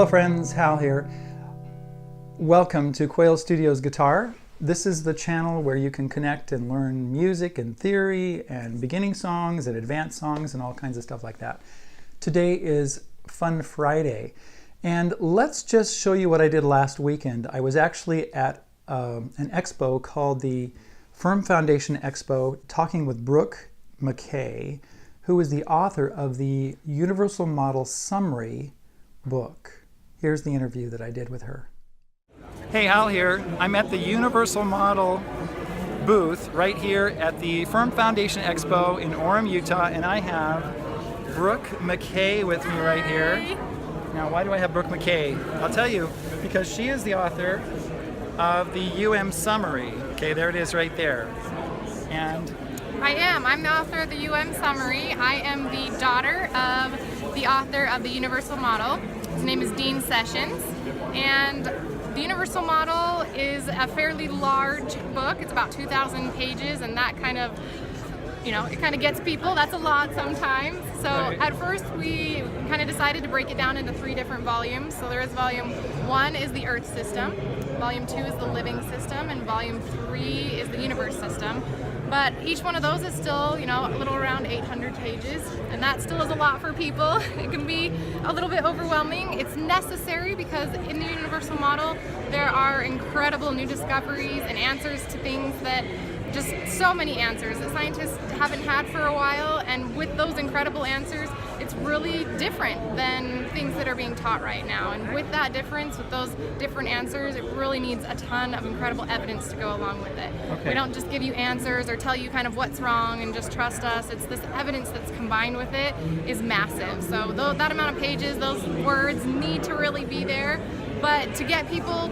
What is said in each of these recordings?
Hello friends, Hal here. Welcome to Quail Studios Guitar. This is the channel where you can connect and learn music and theory and beginning songs and advanced songs and all kinds of stuff like that. Today is Fun Friday, and let's just show you what I did last weekend. I was actually at an expo called the Firm Foundation Expo, talking with Brooke McKay, who is the author of the Universal Model Summary book. Here's the interview that I did with her. Hey, Hal here. I'm at the Universal Model booth right here at the Firm Foundation Expo in Orem, Utah, and I have Brooke McKay with me right here. Now, why do I have Brooke McKay? I'll tell you, because she is the author of the UM Summary. Okay, there it is right there. And I am. I'm the author of the UM Summary. I am the daughter of the author of the Universal Model. His name is Dean Sessions. And the Universal Model is a fairly large book. It's about 2,000 pages, and that kind of, it kind of gets people. That's a lot sometimes. So At first we kind of decided to break it down into 3 different volumes. So there is volume 1 is the Earth system, volume 2 is the living system, and volume 3 is the universe system. But each one of those is still, a little around 800 pages, and that still is a lot for people. It can be a little bit overwhelming. It's necessary because in the Universal Model, there are incredible new discoveries and answers to things that just so many answers that scientists haven't had for a while, and with those incredible answers, it's really different than things that are being taught right now. And with that difference, with those different answers, it really needs a ton of incredible evidence to go along with it. Okay. We don't just give you answers or tell you kind of what's wrong and just trust us. It's this evidence that's combined with it is massive. So that amount of pages, those words need to really be there. But to get people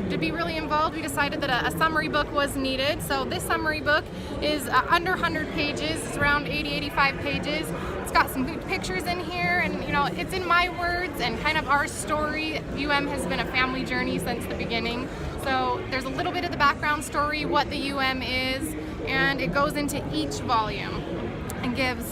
to be really involved, we decided that a summary book was needed. So this summary book is under 100 pages. It's around 85 pages. It's got some good pictures in here, and it's in my words and kind of our story. UM has been a family journey since the beginning. So there's a little bit of the background story, what the UM is, and it goes into each volume and gives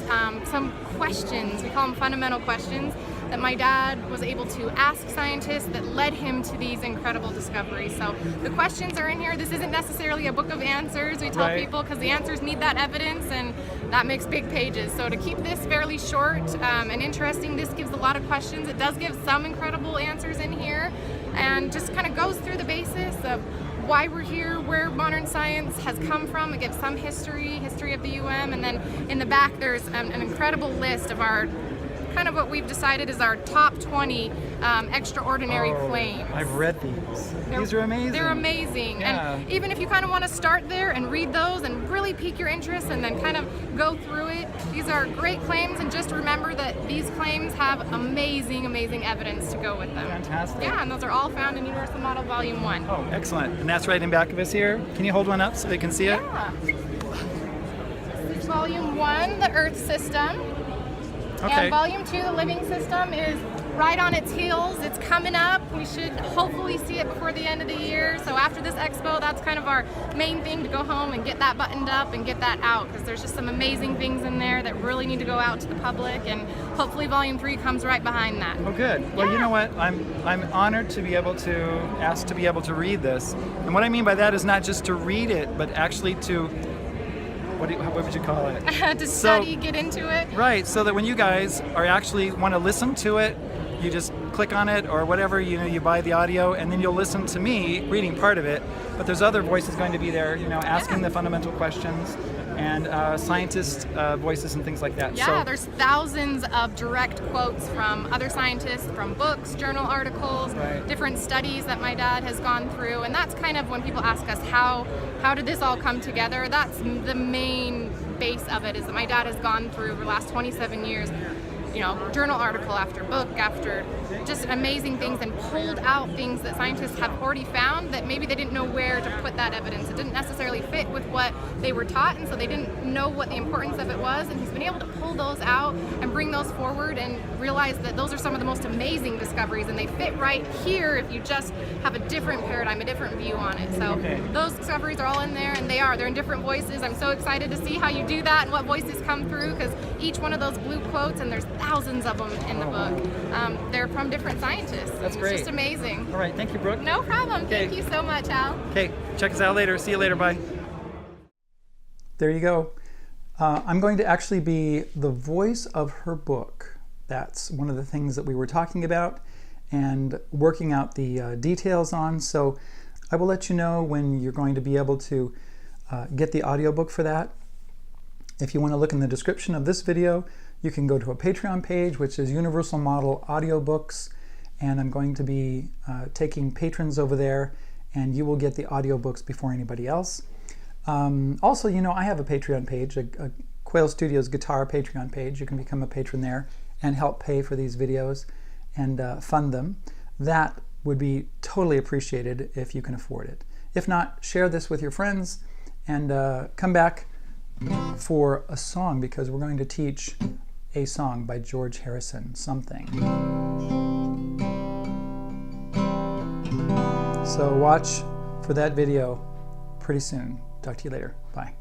some questions. We call them fundamental questions that my dad was able to ask scientists that led him to these incredible discoveries. So the questions are in here. This isn't necessarily a book of answers, we tell people, because the answers need that evidence, and that makes big pages. So to keep this fairly short and interesting, this gives a lot of questions. It does give some incredible answers in here, and just kind of goes through the basis of why we're here, where modern science has come from. It gives some history of the UM, and then in the back there's an incredible list of our kind of what we've decided is our top 20 extraordinary claims. I've read these. These are amazing. They're amazing. Yeah. And even if you kind of want to start there and read those and really pique your interest and then kind of go through it, these are great claims, and just remember that these claims have amazing, amazing evidence to go with them. Fantastic. Yeah, and those are all found in Universal Model Volume 1. Oh, excellent. And that's right in back of us here. Can you hold one up so they can see it? Yeah. This is Volume 1, the Earth system. Okay. And Volume 2, the living system, is right on its heels. It's coming up. We should hopefully see it before the end of the year. So after this expo, that's kind of our main thing, to go home and get that buttoned up and get that out, because there's just some amazing things in there that really need to go out to the public, and hopefully Volume 3 comes right behind that. Oh, good. Well, Yeah. you know what? I'm honored to be able to ask to be able to read this. And what I mean by that is not just to read it, but actually to what would you call it? To study, get into it. Right, so that when you guys are actually want to listen to it, you just click on it or whatever, you buy the audio, and then you'll listen to me reading part of it. But there's other voices going to be there, asking the fundamental questions, and scientist voices and things like that. Yeah, so, there's thousands of direct quotes from other scientists, from books, journal articles, different studies that my dad has gone through, and that's kind of when people ask us how did this all come together. That's the main base of it, is that my dad has gone through the last 27 years, journal article after book after just amazing things, and pulled out things that scientists have already found that maybe they didn't know where to put that evidence. It didn't necessarily fit with what they were taught, and so they didn't know what the importance of it was, and he's been able to pull those out and bring those forward and realize that those are some of the most amazing discoveries, and they fit right here if you just have a different paradigm, a different view on it. So those discoveries are all in there, and they're in different voices. I'm so excited to see how you do that and what voices come through, because each one of those blue quotes, and there's thousands of them in the book. They're from different scientists. That's great. It's just amazing. All right, thank you, Brooke. No problem. Okay. Thank you so much, Hal. Okay, check us out later. See you later. Bye. There you go. I'm going to actually be the voice of her book. That's one of the things that we were talking about and working out the details on. So I will let you know when you're going to be able to get the audiobook for that. If you want to look in the description of this video, you can go to a Patreon page, which is Universal Model Audiobooks, and I'm going to be taking patrons over there, and you will get the audiobooks before anybody else. Also, you know, I have a Patreon page, a Quail Studios Guitar Patreon page. You can become a patron there and help pay for these videos and fund them. That would be totally appreciated if you can afford it. If not, share this with your friends and come back for a song, because we're going to teach a song by George Harrison, Something. So watch for that video pretty soon. Talk to you later. Bye.